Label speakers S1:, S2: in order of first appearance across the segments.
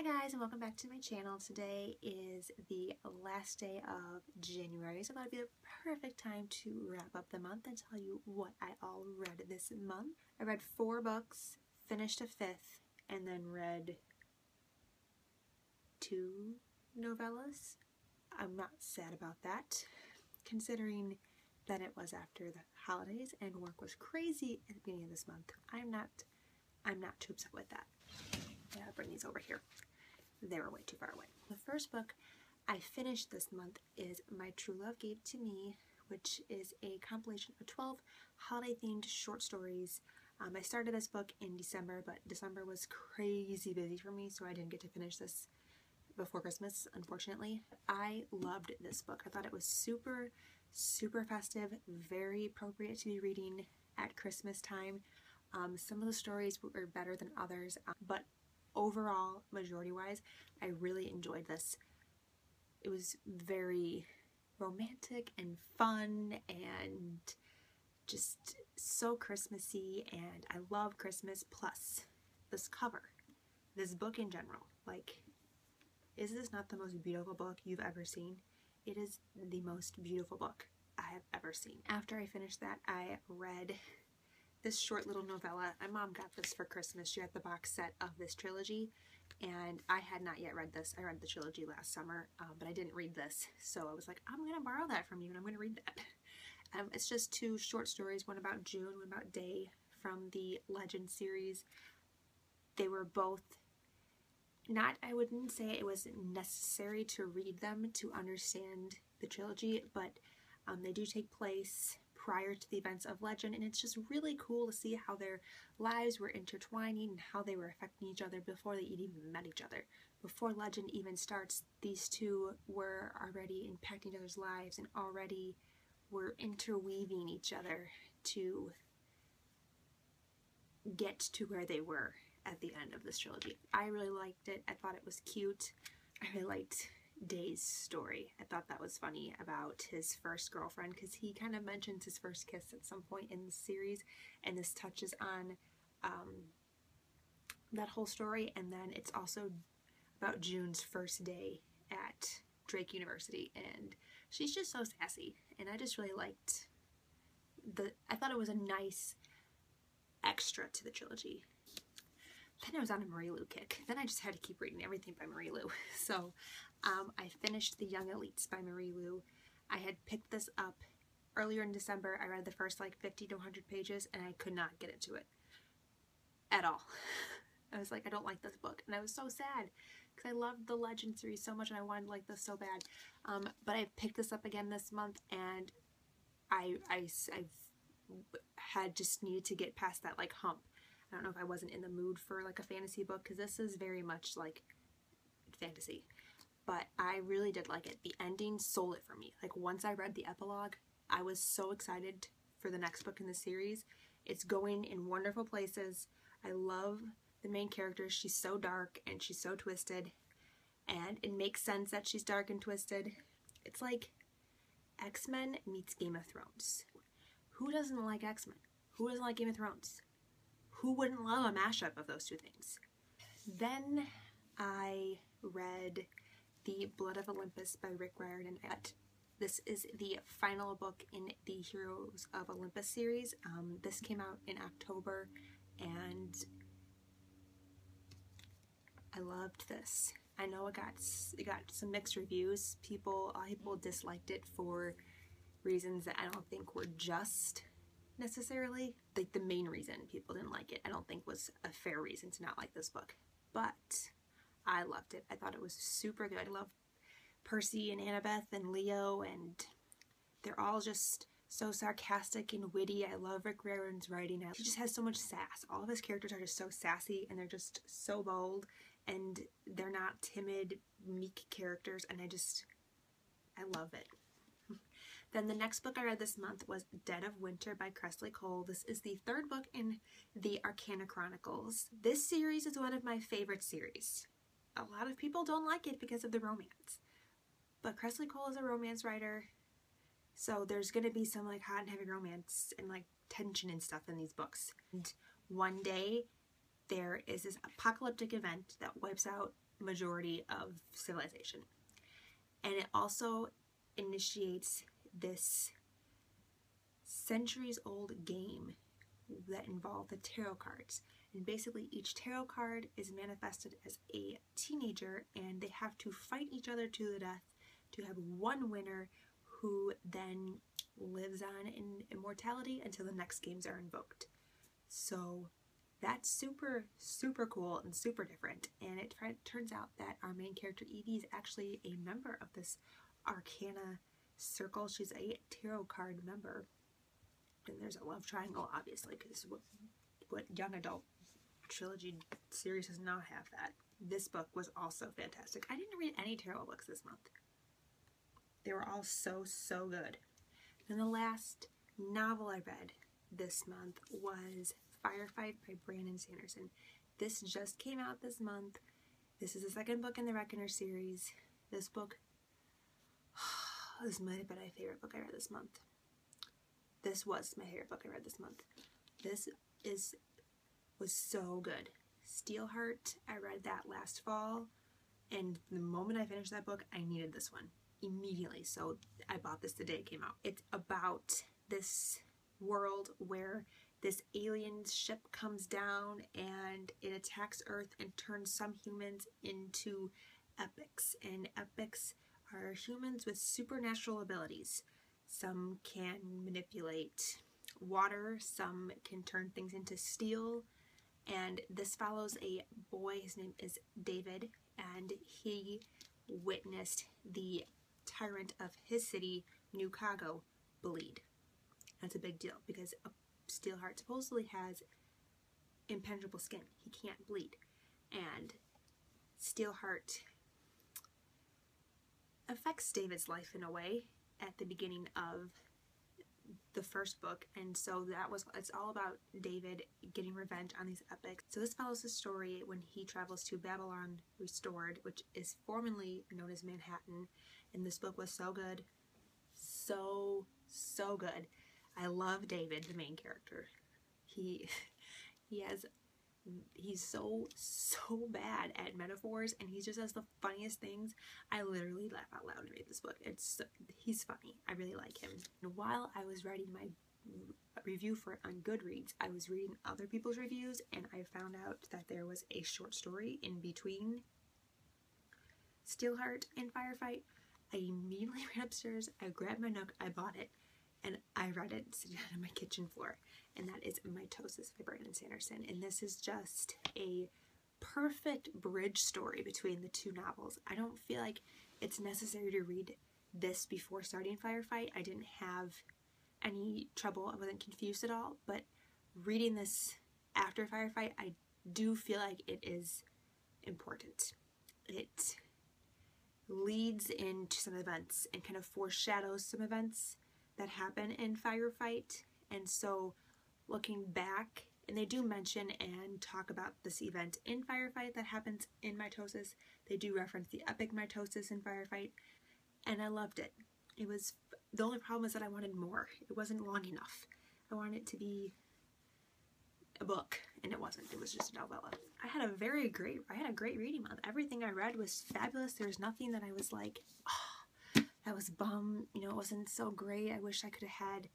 S1: guys, and welcome back to my channel. Today is the last day of January, so that'll be the perfect time to wrap up the month and tell you what I all read this month. I read 4 books, finished a 5th, and then read 2 novellas. I'm not sad about that, considering that it was after the holidays and work was crazy at the beginning of this month. I'm not too upset with that. Yeah, I'll bring these over here. They were way too far away. The first book I finished this month is My True Love Gave to Me, which is a compilation of 12 holiday-themed short stories. I started this book in December, but December was crazy busy for me, so I didn't get to finish this before Christmas, unfortunately. I loved this book. I thought it was super, super festive, very appropriate to be reading at Christmas time. Some of the stories were better than others, but overall, majority-wise, I really enjoyed this. It was very romantic and fun and just so Christmassy, and I love Christmas. Plus, this cover, this book in general, like, is this not the most beautiful book you've ever seen? It is the most beautiful book I have ever seen. After I finished that, I read this short little novella. My mom got this for Christmas. She got the box set of this trilogy, and I had not yet read this. I read the trilogy last summer, but I didn't read this, so I was like, I'm going to borrow that from you, and I'm going to read that. It's just 2 short stories, one about June, one about Day, from the Legend series. They were both I wouldn't say it was necessary to read them to understand the trilogy, but they do take place prior to the events of Legend, and it's just really cool to see how their lives were intertwining and how they were affecting each other before they even met each other. Before Legend even starts, these 2 were already impacting each other's lives and already were interweaving each other to get to where they were at the end of this trilogy. I really liked it. I thought it was cute. I really liked Day's story. I thought that was funny about his first girlfriend, because he kind of mentions his first kiss at some point in the series, and this touches on that whole story. And then it's also about June's first day at Drake University, and she's just so sassy, and I just really liked I thought it was a nice extra to the trilogy. Then I was on a Marie Lu kick. Then I just had to keep reading everything by Marie Lu. So I finished The Young Elites by Marie Lu. I had picked this up earlier in December. I read the first like 50 to 100 pages, and I could not get into it at all. I was like, I don't like this book. And I was so sad because I loved the Legend series so much and I wanted to like this so bad. But I picked this up again this month, and I've had just needed to get past that like hump. I don't know if I wasn't in the mood for like a fantasy book, because this is very much like fantasy, but I really did like it. The ending sold it for me. Like, once I read the epilogue, I was so excited for the next book in the series. It's going in wonderful places. I love the main character. She's so dark and she's so twisted, and it makes sense that she's dark and twisted. It's like X-Men meets Game of Thrones. Who doesn't like X-Men? Who doesn't like Game of Thrones? Who wouldn't love a mashup of those 2 things? Then I read The Blood of Olympus by Riordan. This is the final book in the Heroes of Olympus series. This came out in October, and I loved this. I know it got some mixed reviews. People disliked it for reasons that I don't think were just necessarily. Like, the main reason people didn't like it, I don't think was a fair reason to not like this book. But I loved it. I thought it was super good. I love Percy and Annabeth and Leo, and they're all just so sarcastic and witty. I love Rick Riordan's writing. He just has so much sass. All of his characters are just so sassy, and they're just so bold, and they're not timid, meek characters, and I love it. Then the next book I read this month was Dead of Winter by Kresley. This is the 3rd book in the Arcana Chronicles. This series is one of my favorite series. A lot of people don't like it because of the romance, but Kresley is a romance writer, so there's going to be some like hot and heavy romance and like tension and stuff in these books. And one day there is this apocalyptic event that wipes out majority of civilization. And it also initiates this centuries-old game that involved the tarot cards. And basically each tarot card is manifested as a teenager, and they have to fight each other to the death to have one winner who then lives on in immortality until the next games are invoked. So that's super, super cool and super different. And it turns out that our main character Evie is actually a member of this Arcana circle. She's a tarot card member. And there's a love triangle, obviously, because what young adult trilogy series does not have that. This book was also fantastic. I didn't read any tarot books this month. They were all so, so good. And the last novel I read this month was Firefight by Brandon Sanderson. This just came out this month. This is the second book in the Reckoner series. This book, this might have been my favorite book I read this month. This was my favorite book I read this month. This was so good. Steelheart, I read that last fall, and the moment I finished that book, I needed this one immediately, so I bought this the day it came out. It's about this world where this alien ship comes down and it attacks Earth and turns some humans into epics. And epics are humans with supernatural abilities. Some can manipulate water, some can turn things into steel, and this follows a boy, his name is David, and he witnessed the tyrant of his city, New Chicago, bleed. That's a big deal because a Steelheart supposedly has impenetrable skin. He can't bleed. And Steelheart affects David's life in a way at the beginning of the first book, and so it's all about David getting revenge on these epics. So this follows the story when he travels to Babylon Restored, which is formerly known as Manhattan, and this book was so good. So good. I love David, the main character. He's so bad at metaphors, and he just has the funniest things. I literally laugh out loud when I read this book. He's funny. I really like him. And while I was writing my review for it on Goodreads, I was reading other people's reviews, and I found out that there was a short story in between Steelheart and Firefight. I immediately ran upstairs, I grabbed my Nook, I bought it, and I read it sitting on my kitchen floor. And that is Mitosis by Brandon Sanderson. And this is just a perfect bridge story between the two novels. I don't feel like it's necessary to read this before starting Firefight. I didn't have any trouble. I wasn't confused at all. But reading this after Firefight, I do feel like it is important. It leads into some events and kind of foreshadows some events that happen in Firefight. And so looking back, and they do mention and talk about this event in Firefight that happens in Mitosis. They do reference the epic Mitosis in Firefight, and I loved it. The only problem is that I wanted more. It wasn't long enough. I wanted it to be a book, and it wasn't. It was just a novella. I had a great reading month. Everything I read was fabulous. There was nothing that I was like, oh, that was bum. It wasn't so great. I wish I could have had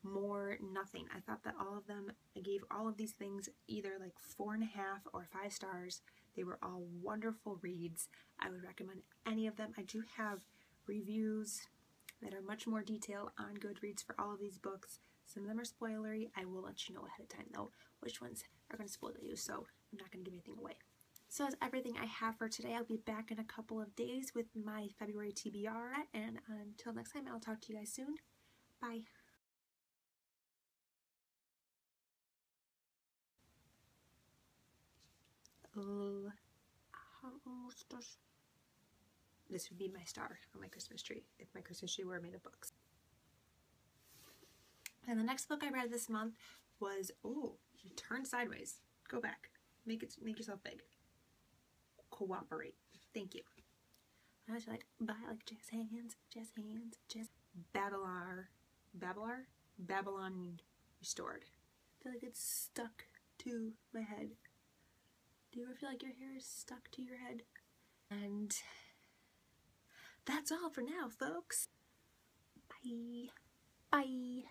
S1: more. Nothing. I thought that all of them, I gave all of these things either like 4.5 or 5 stars. They were all wonderful reads. I would recommend any of them. I do have reviews that are much more detailed on Goodreads for all of these books. Some of them are spoilery. I will let you know ahead of time though which ones are going to spoil you, so I'm not going to give anything away. So that's everything I have for today. I'll be back in a couple of days with my February TBR, and until next time, I'll talk to you guys soon. Bye. This would be my star on my Christmas tree if my Christmas tree were made of books. And the next book I read this month was, turn sideways. Go back. Make yourself big. Cooperate. Thank you. I was like, bye, like jazz hands. Babylon Restored. I feel like it's stuck to my head. Do you ever feel like your hair is stuck to your head? And that's all for now, folks. Bye. Bye.